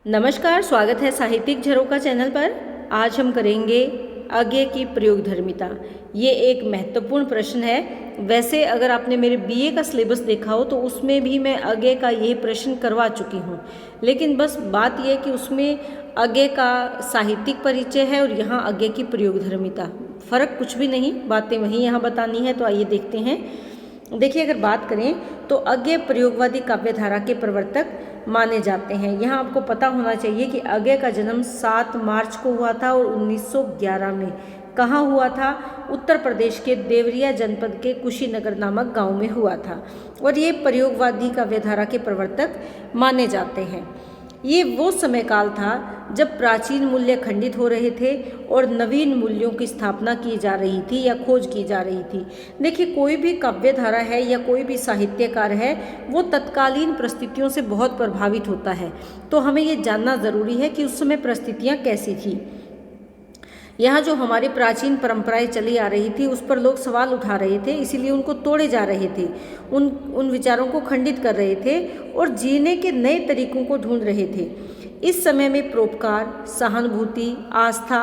नमस्कार, स्वागत है साहित्यिक झरोखा चैनल पर। आज हम करेंगे अज्ञे की प्रयोगधर्मिता। ये एक महत्वपूर्ण प्रश्न है। वैसे अगर आपने मेरे बीए का सिलेबस देखा हो तो उसमें भी मैं अज्ञे का ये प्रश्न करवा चुकी हूँ, लेकिन बस बात यह कि उसमें अज्ञे का साहित्यिक परिचय है और यहाँ अज्ञे की प्रयोगधर्मिता। फ़र्क कुछ भी नहीं, बातें वहीं यहाँ बतानी है। तो आइए देखते हैं। देखिए, अगर बात करें तो अज्ञे प्रयोगवादी काव्यधारा के प्रवर्तक माने जाते हैं। यहाँ आपको पता होना चाहिए कि अज्ञे का जन्म 7 मार्च को हुआ था और 1911 में कहाँ हुआ था? उत्तर प्रदेश के देवरिया जनपद के कुशीनगर नामक गांव में हुआ था और ये प्रयोगवादी काव्यधारा के प्रवर्तक माने जाते हैं। ये वो समय काल था जब प्राचीन मूल्य खंडित हो रहे थे और नवीन मूल्यों की स्थापना की जा रही थी या खोज की जा रही थी। देखिए, कोई भी काव्यधारा है या कोई भी साहित्यकार है वो तत्कालीन परिस्थितियों से बहुत प्रभावित होता है। तो हमें ये जानना ज़रूरी है कि उस समय परिस्थितियाँ कैसी थी। यहाँ जो हमारी प्राचीन परंपराएं चली आ रही थी उस पर लोग सवाल उठा रहे थे, इसीलिए उनको तोड़े जा रहे थे, उन विचारों को खंडित कर रहे थे और जीने के नए तरीकों को ढूंढ रहे थे। इस समय में परोपकार, सहानुभूति, आस्था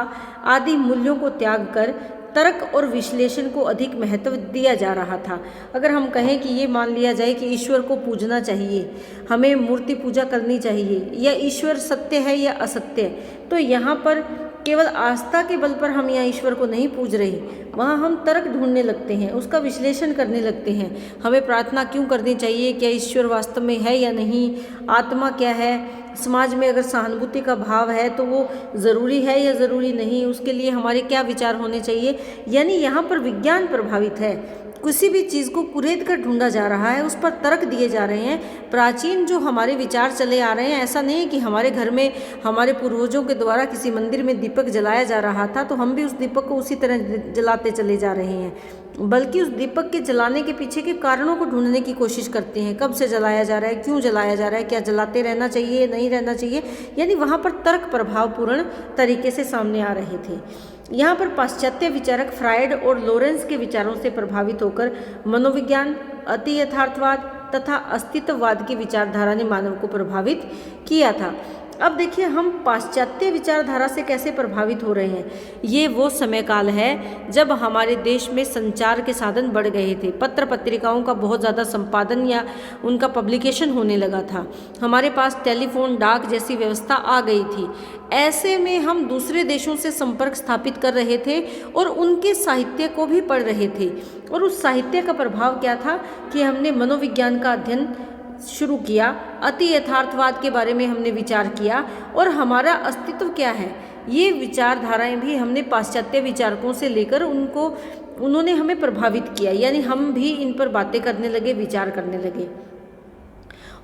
आदि मूल्यों को त्याग कर तर्क और विश्लेषण को अधिक महत्व दिया जा रहा था। अगर हम कहें कि ये मान लिया जाए कि ईश्वर को पूजना चाहिए, हमें मूर्ति पूजा करनी चाहिए, या ईश्वर सत्य है या असत्य, तो यहाँ पर केवल आस्था के बल पर हम यहाँ ईश्वर को नहीं पूज रहे, वहाँ हम तर्क ढूंढने लगते हैं, उसका विश्लेषण करने लगते हैं। हमें प्रार्थना क्यों करनी चाहिए, क्या ईश्वर वास्तव में है या नहीं, आत्मा क्या है, समाज में अगर सहानुभूति का भाव है तो वो ज़रूरी है या ज़रूरी नहीं, उसके लिए हमारे क्या विचार होने चाहिए। यानी यहाँ पर विज्ञान प्रभावित है। किसी भी चीज़ को कुरेद कर ढूंढा जा रहा है, उस पर तर्क दिए जा रहे हैं। प्राचीन जो हमारे विचार चले आ रहे हैं, ऐसा नहीं है कि हमारे घर में हमारे पूर्वजों के द्वारा किसी मंदिर में दीपक जलाया जा रहा था तो हम भी उस दीपक को उसी तरह जलाते चले जा रहे हैं, बल्कि उस दीपक के जलाने के पीछे के कारणों को ढूंढने की कोशिश करते हैं। कब से जलाया जा रहा है, क्यों जलाया जा रहा है, क्या जलाते रहना चाहिए, नहीं रहना चाहिए। यानी वहाँ पर तर्क प्रभावपूर्ण तरीके से सामने आ रहे थे। यहाँ पर पाश्चात्य विचारक फ्रायड और लॉरेंस के विचारों से प्रभावित होकर मनोविज्ञान, अति यथार्थवाद तथा अस्तित्ववाद की विचारधारा ने मानव को प्रभावित किया था। अब देखिए, हम पाश्चात्य विचारधारा से कैसे प्रभावित हो रहे हैं। ये वो समय काल है जब हमारे देश में संचार के साधन बढ़ गए थे, पत्र पत्रिकाओं का बहुत ज़्यादा संपादन या उनका पब्लिकेशन होने लगा था, हमारे पास टेलीफोन, डाक जैसी व्यवस्था आ गई थी। ऐसे में हम दूसरे देशों से संपर्क स्थापित कर रहे थे और उनके साहित्य को भी पढ़ रहे थे। और उस साहित्य का प्रभाव क्या था कि हमने मनोविज्ञान का अध्ययन शुरू किया, अति यथार्थवाद के बारे में हमने विचार किया और हमारा अस्तित्व क्या है, ये विचारधाराएं भी हमने पाश्चात्य विचारकों से लेकर उन्होंने हमें प्रभावित किया। यानी हम भी इन पर बातें करने लगे, विचार करने लगे।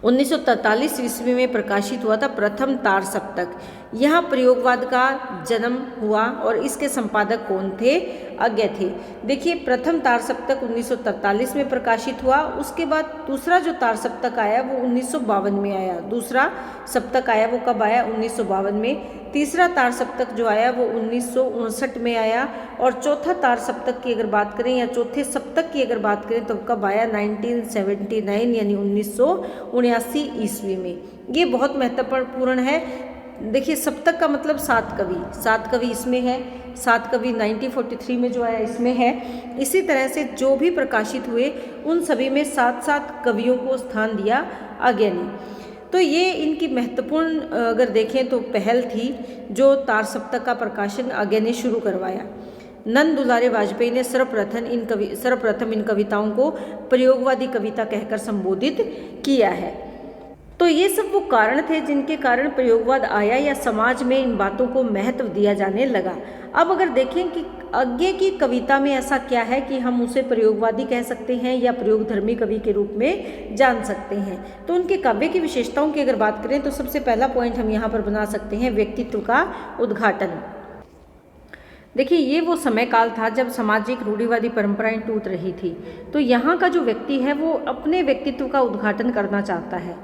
1943 ईस्वी में प्रकाशित हुआ था प्रथम तार सप्तक। यहाँ प्रयोगवाद का जन्म हुआ और इसके संपादक कौन थे? अज्ञे थे। देखिए, प्रथम तार सप्तक 1943 में प्रकाशित हुआ। उसके बाद दूसरा जो तार सप्तक आया वो 1952 में आया। दूसरा सप्तक आया वो कब आया? 1952 में। तीसरा तार सप्तक जो आया वो 1959 में आया और चौथा तार सप्तक की अगर बात करें या चौथे सप्तक की अगर बात करें तो कब आया? 1979 यानी 1979 ईस्वी में। ये बहुत महत्वपूर्ण है। देखिए, सप्तक का मतलब 7 कवि, 7 कवि इसमें है। 7 कवि 1943 में जो आया इसमें है। इसी तरह से जो भी प्रकाशित हुए उन सभी में 7-7 कवियों को स्थान दिया अज्ञे ने। तो ये इनकी महत्वपूर्ण अगर देखें तो पहल थी जो तार सप्तक का प्रकाशन अज्ञे ने शुरू करवाया। नंद दुलारे वाजपेयी ने सर्वप्रथम इन कविताओं को प्रयोगवादी कविता कहकर संबोधित किया है। तो ये सब वो कारण थे जिनके कारण प्रयोगवाद आया या समाज में इन बातों को महत्व दिया जाने लगा। अब अगर देखें कि अज्ञे की कविता में ऐसा क्या है कि हम उसे प्रयोगवादी कह सकते हैं या प्रयोगधर्मी कवि के रूप में जान सकते हैं, तो उनके काव्य की विशेषताओं की अगर बात करें तो सबसे पहला पॉइंट हम यहाँ पर बना सकते हैं व्यक्तित्व का उद्घाटन। देखिए, ये वो समय काल था जब सामाजिक रूढ़िवादी परंपराएं टूट रही थी। तो यहाँ का जो व्यक्ति है वो अपने व्यक्तित्व का उद्घाटन करना चाहता है।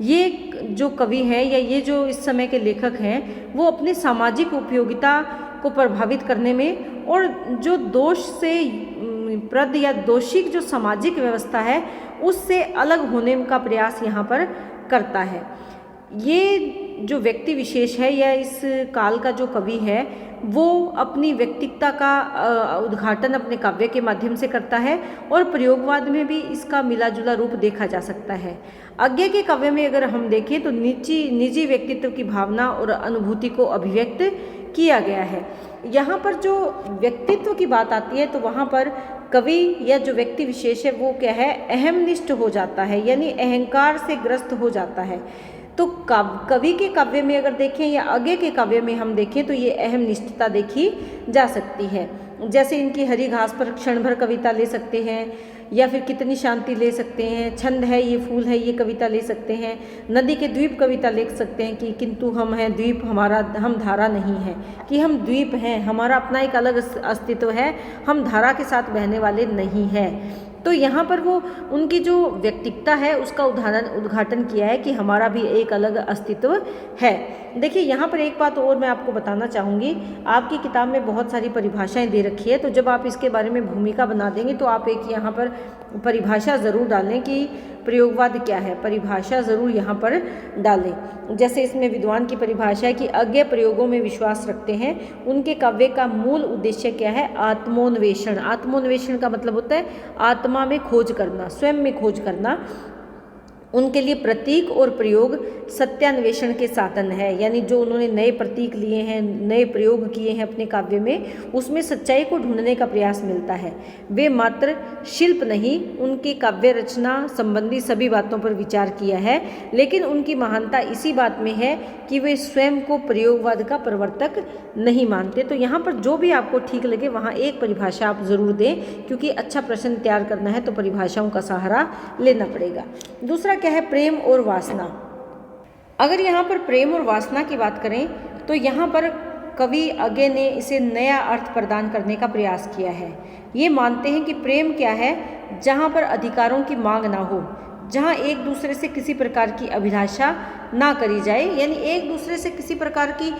ये जो कवि हैं या ये जो इस समय के लेखक हैं वो अपनी सामाजिक उपयोगिता को प्रभावित करने में और जो दोष से प्रद या दोषी जो सामाजिक व्यवस्था है उससे अलग होने का प्रयास यहाँ पर करता है। ये जो व्यक्ति विशेष है या इस काल का जो कवि है वो अपनी व्यक्तिकता का उद्घाटन अपने काव्य के माध्यम से करता है और प्रयोगवाद में भी इसका मिला जुला रूप देखा जा सकता है। अज्ञे के काव्य में अगर हम देखें तो निजी व्यक्तित्व की भावना और अनुभूति को अभिव्यक्त किया गया है। यहाँ पर जो व्यक्तित्व की बात आती है तो वहाँ पर कवि या जो व्यक्ति विशेष है वो क्या है, अहमनिष्ठ हो जाता है, यानी अहंकार से ग्रस्त हो जाता है। तो कवि के काव्य में अगर देखें या अज्ञे के काव्य में हम देखें तो ये अहम निष्ठता देखी जा सकती है। जैसे इनकी हरी घास पर क्षण भर कविता ले सकते हैं या फिर कितनी शांति ले सकते हैं, छंद है ये फूल है ये कविता ले सकते हैं, नदी के द्वीप कविता लिख सकते हैं कि किंतु हम हैं द्वीप हमारा हम धारा नहीं है, कि हम द्वीप हैं हमारा अपना एक अलग अस्तित्व है, हम धारा के साथ बहने वाले नहीं हैं। तो यहाँ पर वो उनकी जो व्यक्तिकता है उसका उद्घाटन किया है कि हमारा भी एक अलग अस्तित्व है। देखिए यहाँ पर एक बात और मैं आपको बताना चाहूँगी, आपकी किताब में बहुत सारी परिभाषाएं दे रखी है, तो जब आप इसके बारे में भूमिका बना देंगे तो आप एक यहाँ पर परिभाषा ज़रूर डालें कि प्रयोगवाद क्या है, परिभाषा ज़रूर यहाँ पर डालें। जैसे इसमें विद्वान की परिभाषा है कि अज्ञे प्रयोगों में विश्वास रखते हैं, उनके काव्य का मूल उद्देश्य क्या है, आत्मोन्वेषण। आत्मोन्वेषण का मतलब होता है आत्मा में खोज करना, स्वयं में खोज करना। उनके लिए प्रतीक और प्रयोग सत्यान्वेषण के साधन है, यानी जो उन्होंने नए प्रतीक लिए हैं, नए प्रयोग किए हैं अपने काव्य में, उसमें सच्चाई को ढूंढने का प्रयास मिलता है। वे मात्र शिल्प नहीं, उनकी काव्य रचना संबंधी सभी बातों पर विचार किया है, लेकिन उनकी महानता इसी बात में है कि वे स्वयं को प्रयोगवाद का प्रवर्तक नहीं मानते। तो यहाँ पर जो भी आपको ठीक लगे वहाँ एक परिभाषा आप ज़रूर दें, क्योंकि अच्छा प्रश्न तैयार करना है तो परिभाषाओं का सहारा लेना पड़ेगा। दूसरा क्या है, प्रेम और वासना। अगर यहाँ पर प्रेम और वासना की बात करें तो यहाँ पर कवि अज्ञे ने इसे नया अर्थ प्रदान करने का प्रयास किया है। ये मानते हैं कि प्रेम क्या है, जहाँ पर अधिकारों की मांग ना हो, जहाँ एक दूसरे से किसी प्रकार की अभिलाषा ना करी जाए, यानी एक दूसरे से किसी प्रकार की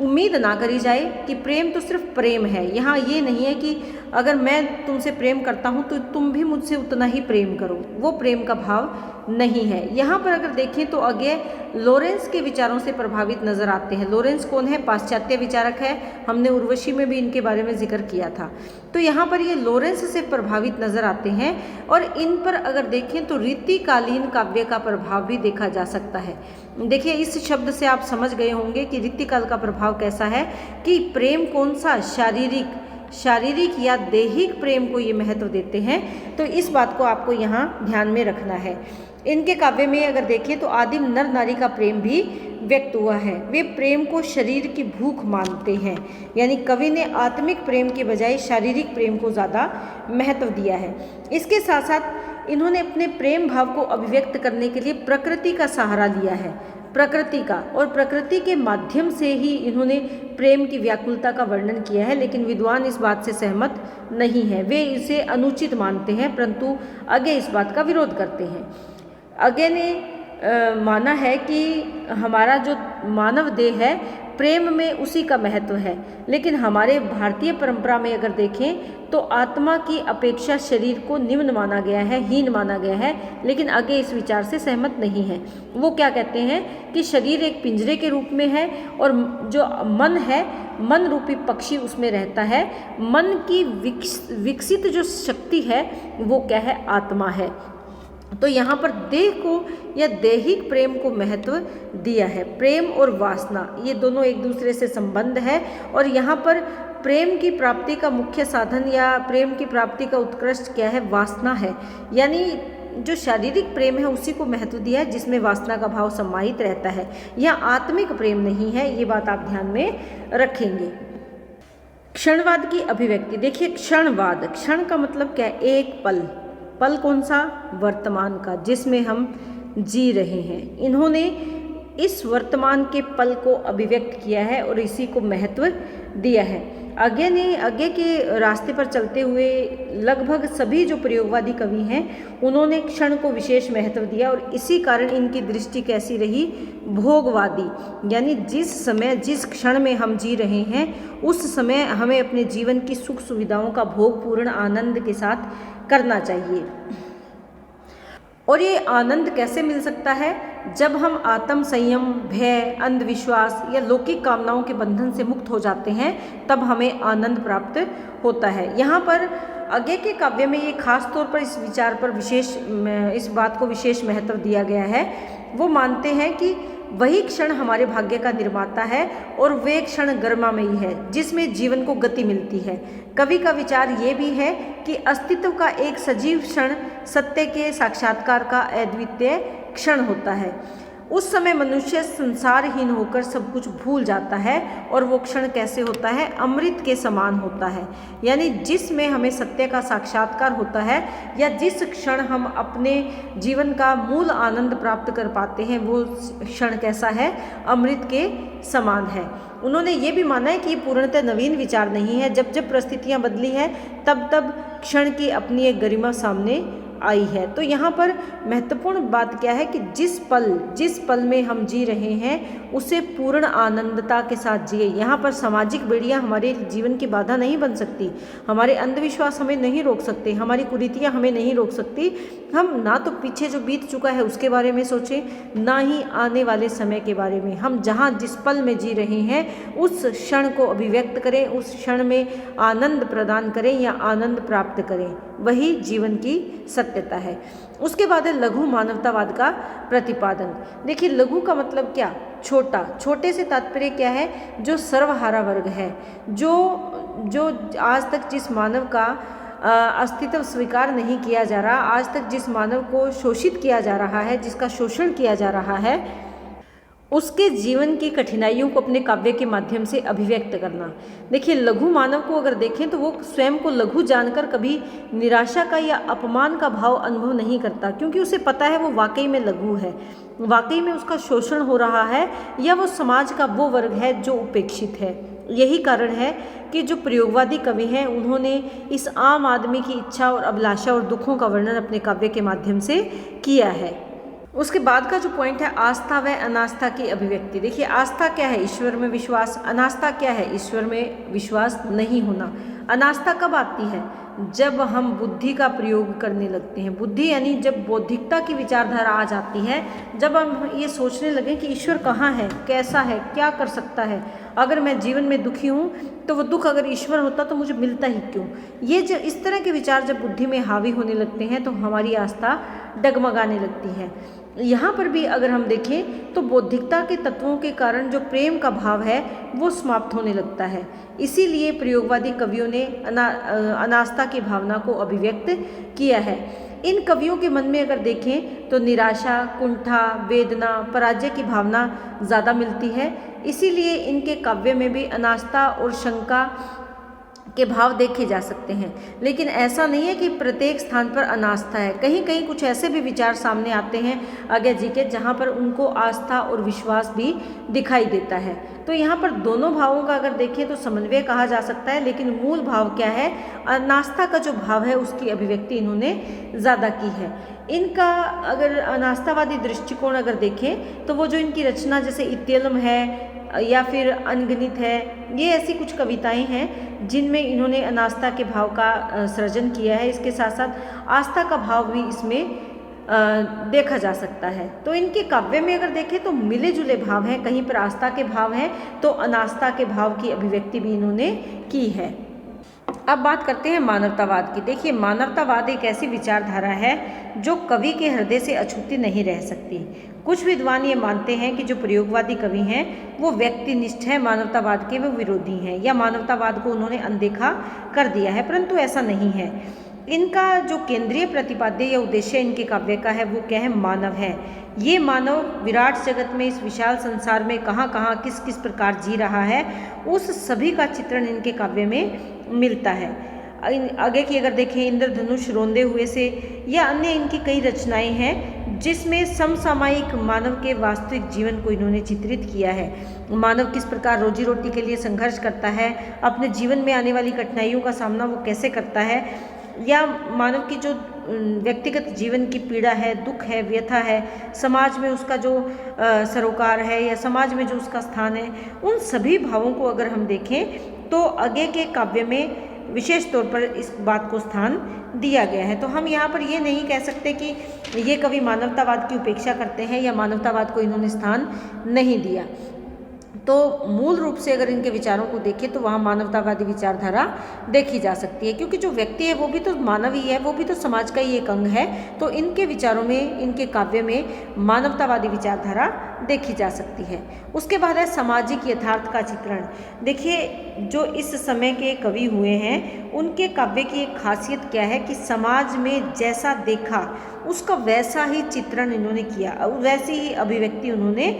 उम्मीद ना करी जाए कि प्रेम तो सिर्फ प्रेम है। यहाँ ये नहीं है कि अगर मैं तुमसे प्रेम करता हूँ तो तुम भी मुझसे उतना ही प्रेम करो, वो प्रेम का भाव नहीं है। यहाँ पर अगर देखें तो अज्ञे लॉरेंस के विचारों से प्रभावित नजर आते हैं। लॉरेंस कौन है, पाश्चात्य विचारक है, हमने उर्वशी में भी इनके बारे में जिक्र किया था। तो यहाँ पर ये लॉरेंस से प्रभावित नजर आते हैं और इन पर अगर देखें तो रीतिकालीन काव्य का प्रभाव भी देखा जा सकता है। देखिए इस शब्द से आप समझ गए होंगे कि रीतिकाल का प्रभाव कैसा है, कि प्रेम कौन सा, शारीरिक या दैहिक प्रेम को ये महत्व देते हैं। तो इस बात को आपको यहाँ ध्यान में रखना है। इनके काव्य में अगर देखें तो आदिम नर नारी का प्रेम भी व्यक्त हुआ है। वे प्रेम को शरीर की भूख मानते हैं, यानी कवि ने आत्मिक प्रेम के बजाय शारीरिक प्रेम को ज़्यादा महत्व दिया है। इसके साथ साथ इन्होंने अपने प्रेम भाव को अभिव्यक्त करने के लिए प्रकृति का सहारा लिया है, प्रकृति का, और प्रकृति के माध्यम से ही इन्होंने प्रेम की व्याकुलता का वर्णन किया है। लेकिन विद्वान इस बात से सहमत नहीं है, वे इसे अनुचित मानते हैं, परंतु अज्ञे इस बात का विरोध करते हैं। अज्ञे ने माना है कि हमारा जो मानव देह है प्रेम में उसी का महत्व है, लेकिन हमारे भारतीय परंपरा में अगर देखें तो आत्मा की अपेक्षा शरीर को निम्न माना गया है, हीन माना गया है। लेकिन अज्ञे इस विचार से सहमत नहीं है। वो क्या कहते हैं कि शरीर एक पिंजरे के रूप में है और जो मन है, मन रूपी पक्षी उसमें रहता है। मन की विकसित जो शक्ति है वो क्या है, आत्मा है। तो यहाँ पर देह को या दैहिक प्रेम को महत्व दिया है। प्रेम और वासना ये दोनों एक दूसरे से संबंध है, और यहाँ पर प्रेम की प्राप्ति का मुख्य साधन या प्रेम की प्राप्ति का उत्कृष्ट क्या है, वासना है। यानी जो शारीरिक प्रेम है उसी को महत्व दिया है, जिसमें वासना का भाव समाहित रहता है। यह आत्मिक प्रेम नहीं है, ये बात आप ध्यान में रखेंगे। क्षणवाद की अभिव्यक्ति देखिए, क्षणवाद, क्षण का मतलब क्या है, एक पल। पल कौन सा, वर्तमान का, जिसमें हम जी रहे हैं। इन्होंने इस वर्तमान के पल को अभिव्यक्त किया है और इसी को महत्व दिया है। अज्ञे के रास्ते पर चलते हुए लगभग सभी जो प्रयोगवादी कवि हैं उन्होंने क्षण को विशेष महत्व दिया, और इसी कारण इनकी दृष्टि कैसी रही, भोगवादी। यानी जिस समय जिस क्षण में हम जी रहे हैं उस समय हमें अपने जीवन की सुख सुविधाओं का भोग पूर्ण आनंद के साथ करना चाहिए। और ये आनंद कैसे मिल सकता है, जब हम आत्म संयम, भय, अंधविश्वास या लौकिक कामनाओं के बंधन से मुक्त हो जाते हैं तब हमें आनंद प्राप्त होता है। यहाँ पर अज्ञे के काव्य में ये खास तौर पर इस विचार पर इस बात को विशेष महत्व दिया गया है। वो मानते हैं कि वही क्षण हमारे भाग्य का निर्माता है और वे क्षण गरिमामयी है जिसमें जीवन को गति मिलती है। कवि का विचार ये भी है कि अस्तित्व का एक सजीव क्षण सत्य के साक्षात्कार का अद्वितीय क्षण होता है। उस समय मनुष्य संसारहीन होकर सब कुछ भूल जाता है और वो क्षण कैसे होता है? अमृत के समान होता है। यानी जिसमें हमें सत्य का साक्षात्कार होता है या जिस क्षण हम अपने जीवन का मूल आनंद प्राप्त कर पाते हैं वो क्षण कैसा है? अमृत के समान है। उन्होंने ये भी माना है कि ये पूर्णतः नवीन विचार नहीं है। जब जब परिस्थितियाँ बदली हैं तब तब क्षण की अपनी एक गरिमा सामने आई है। तो यहाँ पर महत्वपूर्ण बात क्या है कि जिस पल में हम जी रहे हैं उसे पूर्ण आनंदता के साथ जिए। यहाँ पर सामाजिक बेड़ियाँ हमारे जीवन की बाधा नहीं बन सकती, हमारे अंधविश्वास हमें नहीं रोक सकते, हमारी कुरीतियाँ हमें नहीं रोक सकती। हम ना तो पीछे जो बीत चुका है उसके बारे में सोचें, ना ही आने वाले समय के बारे में। हम जहाँ जिस पल में जी रहे हैं उस क्षण को अभिव्यक्त करें, उस क्षण में आनंद प्रदान करें या आनंद प्राप्त करें, वही जीवन की सत्यता है। उसके बाद है लघु मानवतावाद का प्रतिपादन। देखिए लघु का मतलब क्या? छोटा। छोटे से तात्पर्य क्या है? जो सर्वहारा वर्ग है, जो आज तक जिस मानव का अस्तित्व स्वीकार नहीं किया जा रहा, आज तक जिस मानव को शोषित किया जा रहा है, जिसका शोषण किया जा रहा है, उसके जीवन की कठिनाइयों को अपने काव्य के माध्यम से अभिव्यक्त करना। देखिए लघु मानव को अगर देखें तो वो स्वयं को लघु जानकर कभी निराशा का या अपमान का भाव अनुभव नहीं करता, क्योंकि उसे पता है वो वाकई में लघु है, वाकई में उसका शोषण हो रहा है या वो समाज का वो वर्ग है जो उपेक्षित है। यही कारण है कि जो प्रयोगवादी कवि हैं उन्होंने इस आम आदमी की इच्छा और अभिलाषा और दुखों का वर्णन अपने काव्य के माध्यम से किया है। उसके बाद का जो पॉइंट है आस्था व अनास्था की अभिव्यक्ति। देखिए आस्था क्या है? ईश्वर में विश्वास। अनास्था क्या है? ईश्वर में विश्वास नहीं होना। अनास्था कब आती है? जब हम बुद्धि का प्रयोग करने लगते हैं। बुद्धि यानी जब बौद्धिकता की विचारधारा आ जाती है, जब हम ये सोचने लगें कि ईश्वर कहाँ है, कैसा है, क्या कर सकता है, अगर मैं जीवन में दुखी हूँ तो वो दुख अगर ईश्वर होता तो मुझे मिलता ही क्यों। ये जो इस तरह के विचार जब बुद्धि में हावी होने लगते हैं तो हमारी आस्था डगमगाने लगती है। यहाँ पर भी अगर हम देखें तो बौद्धिकता के तत्वों के कारण जो प्रेम का भाव है वो समाप्त होने लगता है। इसीलिए प्रयोगवादी कवियों ने अनास्था की भावना को अभिव्यक्त किया है। इन कवियों के मन में अगर देखें तो निराशा, कुंठा, वेदना, पराजय की भावना ज़्यादा मिलती है। इसीलिए इनके काव्य में भी अनास्था और शंका के भाव देखे जा सकते हैं। लेकिन ऐसा नहीं है कि प्रत्येक स्थान पर अनास्था है। कहीं कहीं कुछ ऐसे भी विचार सामने आते हैं अज्ञे जी के जहाँ पर उनको आस्था और विश्वास भी दिखाई देता है। तो यहाँ पर दोनों भावों का अगर देखें तो समन्वय कहा जा सकता है, लेकिन मूल भाव क्या है? अनास्था का जो भाव है उसकी अभिव्यक्ति इन्होंने ज़्यादा की है। इनका अगर अनास्थावादी दृष्टिकोण अगर देखें तो वो जो इनकी रचना जैसे इत्यलम है या फिर अनगिनत है, ये ऐसी कुछ कविताएं हैं जिनमें इन्होंने अनास्था के भाव का सृजन किया है। इसके साथ साथ आस्था का भाव भी इसमें देखा जा सकता है। तो इनके काव्य में अगर देखें तो मिले जुले भाव हैं, कहीं पर आस्था के भाव हैं तो अनास्था के भाव की अभिव्यक्ति भी इन्होंने की है। अब बात करते हैं मानवतावाद की। देखिए मानवतावाद एक ऐसी विचारधारा है जो कवि के हृदय से अछूती नहीं रह सकती। कुछ विद्वान ये मानते हैं कि जो प्रयोगवादी कवि हैं वो व्यक्तिनिष्ठ है, मानवतावाद के वो विरोधी हैं या मानवतावाद को उन्होंने अनदेखा कर दिया है, परंतु ऐसा नहीं है। इनका जो केंद्रीय प्रतिपाद्य या उद्देश्य इनके काव्य का है वो क्या है? मानव है। ये मानव विराट जगत में, इस विशाल संसार में कहाँ कहाँ किस किस प्रकार जी रहा है, उस सभी का चित्रण इनके काव्य में मिलता है। आगे की अगर देखें इंद्रधनुष रोंदे हुए से या अन्य इनकी कई रचनाएं हैं जिसमें समसामयिक मानव के वास्तविक जीवन को इन्होंने चित्रित किया है। मानव किस प्रकार रोजी रोटी के लिए संघर्ष करता है, अपने जीवन में आने वाली कठिनाइयों का सामना वो कैसे करता है, या मानव की जो व्यक्तिगत जीवन की पीड़ा है, दुख है, व्यथा है, समाज में उसका जो सरोकार है या समाज में जो उसका स्थान है, उन सभी भावों को अगर हम देखें तो आगे के काव्य में विशेष तौर पर इस बात को स्थान दिया गया है। तो हम यहाँ पर ये नहीं कह सकते कि ये कवि मानवतावाद की उपेक्षा करते हैं या मानवतावाद को इन्होंने स्थान नहीं दिया। तो मूल रूप से अगर इनके विचारों को देखें तो वहाँ मानवतावादी विचारधारा देखी जा सकती है, क्योंकि जो व्यक्ति है वो भी तो मानव ही है, वो भी तो समाज का ही एक अंग है। तो इनके विचारों में, इनके काव्य में मानवतावादी विचारधारा देखी जा सकती है। उसके बाद है सामाजिक यथार्थ का चित्रण। देखिए, जो इस समय के कवि हुए हैं उनके काव्य की एक खासियत क्या है कि समाज में जैसा देखा उसका वैसा ही चित्रण इन्होंने किया, वैसी ही अभिव्यक्ति उन्होंने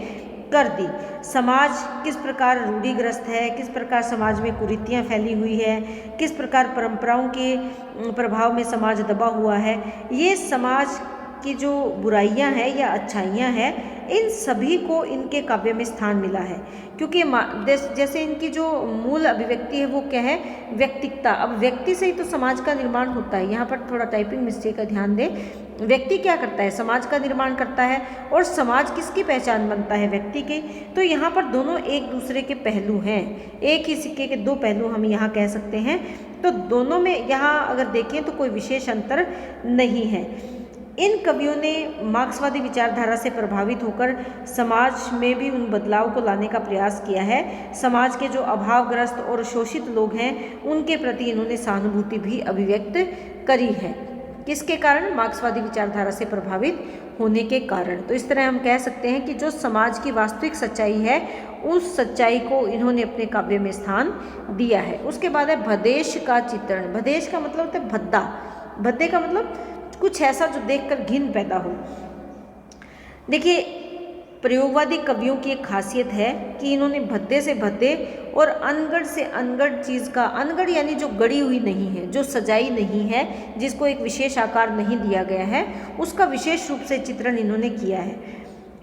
कर दी। समाज किस प्रकार रूढ़िग्रस्त है, किस प्रकार समाज में कुरीतियाँ फैली हुई है, किस प्रकार परंपराओं के प्रभाव में समाज दबा हुआ है, ये समाज की जो बुराइयां हैं या अच्छाइयां हैं, इन सभी को इनके काव्य में स्थान मिला है। क्योंकि जैसे इनकी जो मूल अभिव्यक्ति है वो क्या है, व्यक्तिकता। अब व्यक्ति से ही तो समाज का निर्माण होता है। यहाँ पर थोड़ा टाइपिंग मिस्टेक का ध्यान दें। व्यक्ति क्या करता है, समाज का निर्माण करता है, और समाज किसकी पहचान बनता है, व्यक्ति के। तो यहाँ पर दोनों एक दूसरे के पहलू हैं, एक ही सिक्के के दो पहलू हम यहाँ कह सकते हैं। तो दोनों में यहाँ अगर देखें तो कोई विशेष अंतर नहीं है। इन कवियों ने मार्क्सवादी विचारधारा से प्रभावित होकर समाज में भी उन बदलाव को लाने का प्रयास किया है। समाज के जो अभावग्रस्त और शोषित लोग हैं उनके प्रति इन्होंने सहानुभूति भी अभिव्यक्त करी है। किसके कारण, मार्क्सवादी विचारधारा से प्रभावित होने के कारण। तो इस तरह हम कह सकते हैं कि जो समाज की वास्तविक सच्चाई है उस सच्चाई को इन्होंने अपने काव्य में स्थान दिया है। उसके बाद है भदेश का चित्रण। भदेश का मतलब होता है भद्दा। भद्दे का मतलब कुछ ऐसा जो देखकर घिन पैदा हो। देखिए, प्रयोगवादी कवियों की एक खासियत है कि इन्होंने भद्दे से भद्दे और अनगढ़ से अनगढ़ चीज़ का, अनगढ़ यानी जो गढ़ी हुई नहीं है, जो सजाई नहीं है, जिसको एक विशेष आकार नहीं दिया गया है, उसका विशेष रूप से चित्रण इन्होंने किया है।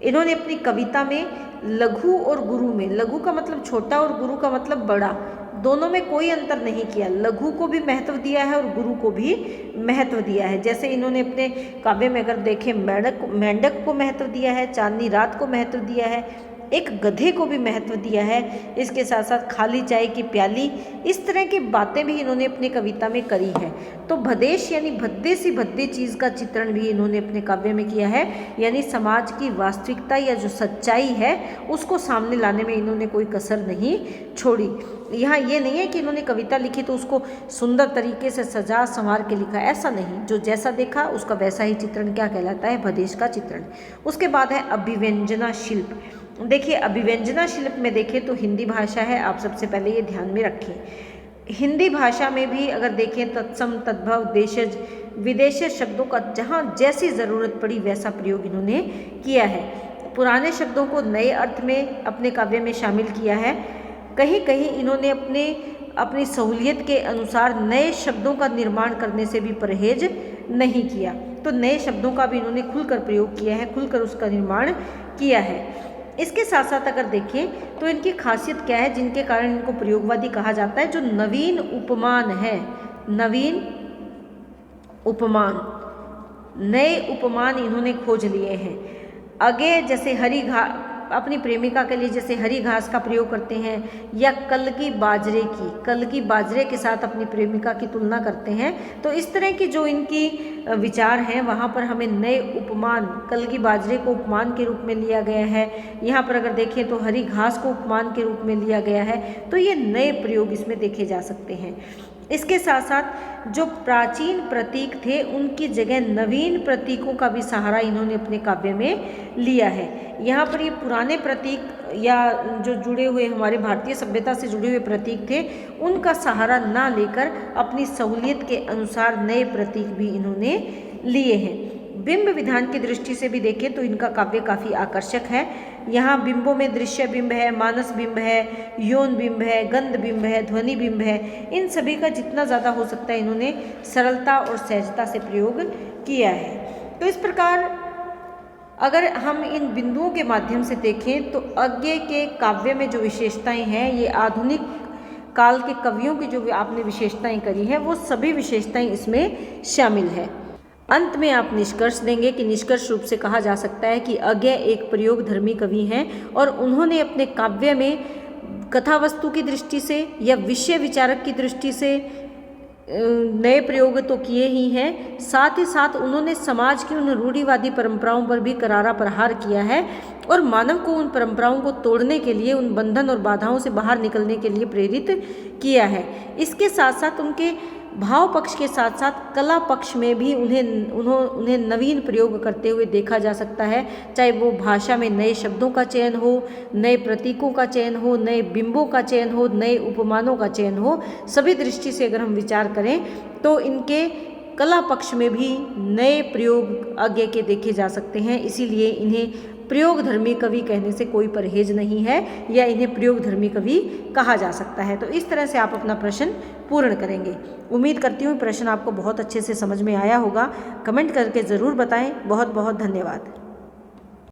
इन्होंने अपनी कविता में लघु और गुरु में, लघु का मतलब छोटा और गुरु का मतलब बड़ा, दोनों में कोई अंतर नहीं किया। लघु को भी महत्व दिया है और गुरु को भी महत्व दिया है। जैसे इन्होंने अपने काव्य में अगर देखें, मेंढक को महत्व दिया है, चांदनी रात को महत्व दिया है, एक गधे को भी महत्व दिया है, इसके साथ साथ खाली चाय की प्याली, इस तरह की बातें भी इन्होंने अपनी कविता में करी है। तो भदेश यानी भद्दे सी भद्दे चीज़ का चित्रण भी इन्होंने अपने काव्य में किया है। यानी समाज की वास्तविकता या जो सच्चाई है उसको सामने लाने में इन्होंने कोई कसर नहीं छोड़ी। यहाँ ये नहीं है कि इन्होंने कविता लिखी तो उसको सुंदर तरीके से सजा संवार के लिखा, ऐसा नहीं। जो जैसा देखा उसका वैसा ही चित्रण क्या कहलाता है, भदेश का चित्रण। उसके बाद है अभिव्यंजना शिल्प। देखिए, अभिव्यंजना शिल्प में देखें तो हिंदी भाषा है, आप सबसे पहले ये ध्यान में रखें। हिंदी भाषा में भी अगर देखें तत्सम, तद्भव, देशज, विदेशज शब्दों का जहाँ जैसी ज़रूरत पड़ी वैसा प्रयोग इन्होंने किया है। पुराने शब्दों को नए अर्थ में अपने काव्य में शामिल किया है। कहीं कहीं इन्होंने अपनी सहूलियत के अनुसार नए शब्दों का निर्माण करने से भी परहेज नहीं किया। तो नए शब्दों का भी इन्होंने खुलकर प्रयोग किया है, खुलकर उसका निर्माण किया है। इसके साथ साथ अगर देखें तो इनकी खासियत क्या है जिनके कारण इनको प्रयोगवादी कहा जाता है, जो नवीन उपमान है, नवीन उपमान, नए उपमान इन्होंने खोज लिए हैं। आगे जैसे हरी घास, अपनी प्रेमिका के लिए जैसे हरी घास का प्रयोग करते हैं, या कल की बाजरे के साथ अपनी प्रेमिका की तुलना करते हैं। तो इस तरह की जो इनकी विचार हैं वहाँ पर हमें नए उपमान, कल की बाजरे को उपमान के रूप में लिया गया है। यहाँ पर अगर देखें तो हरी घास को उपमान के रूप में लिया गया है। तो ये नए प्रयोग इसमें देखे जा सकते हैं। इसके साथ साथ जो प्राचीन प्रतीक थे उनकी जगह नवीन प्रतीकों का भी सहारा इन्होंने अपने काव्य में लिया है। यहाँ पर ये पुराने प्रतीक या जो जुड़े हुए हमारे भारतीय सभ्यता से जुड़े हुए प्रतीक थे उनका सहारा ना लेकर अपनी सहूलियत के अनुसार नए प्रतीक भी इन्होंने लिए हैं। बिंब विधान की दृष्टि से भी देखें तो इनका काव्य काफ़ी आकर्षक है। यहाँ बिंबों में दृश्य बिंब है, मानस बिंब है, यौन बिंब है, गंध बिंब है, ध्वनि बिंब है। इन सभी का जितना ज़्यादा हो सकता है इन्होंने सरलता और सहजता से प्रयोग किया है। तो इस प्रकार अगर हम इन बिंदुओं के माध्यम से देखें तो अज्ञे के काव्य में जो विशेषताएं हैं, ये आधुनिक काल के कवियों की जो आपने विशेषताएं करी हैं वो सभी विशेषताएं इसमें शामिल है। अंत में आप निष्कर्ष देंगे कि निष्कर्ष रूप से कहा जा सकता है कि अज्ञे एक प्रयोगधर्मी कवि हैं और उन्होंने अपने काव्य में कथा वस्तु की दृष्टि से या विषय विचारक की दृष्टि से नए प्रयोग तो किए ही हैं, साथ ही साथ उन्होंने समाज की उन रूढ़िवादी परंपराओं पर भी करारा प्रहार किया है और मानव को उन परंपराओं को तोड़ने के लिए, उन बंधन और बाधाओं से बाहर निकलने के लिए प्रेरित किया है। इसके साथ साथ उनके भाव पक्ष के साथ साथ कला पक्ष में भी उन्हें नवीन प्रयोग करते हुए देखा जा सकता है, चाहे वो भाषा में नए शब्दों का चयन हो, नए प्रतीकों का चयन हो, नए बिंबों का चयन हो, नए उपमानों का चयन हो। सभी दृष्टि से अगर हम विचार करें तो इनके कला पक्ष में भी नए प्रयोग आगे के देखे जा सकते हैं। इसीलिए इन्हें प्रयोगधर्मी कवि कहने से कोई परहेज नहीं है, या इन्हें प्रयोगधर्मी कवि कहा जा सकता है। तो इस तरह से आप अपना प्रश्न पूर्ण करेंगे। उम्मीद करती हूँ प्रश्न आपको बहुत अच्छे से समझ में आया होगा। कमेंट करके ज़रूर बताएं। बहुत बहुत धन्यवाद।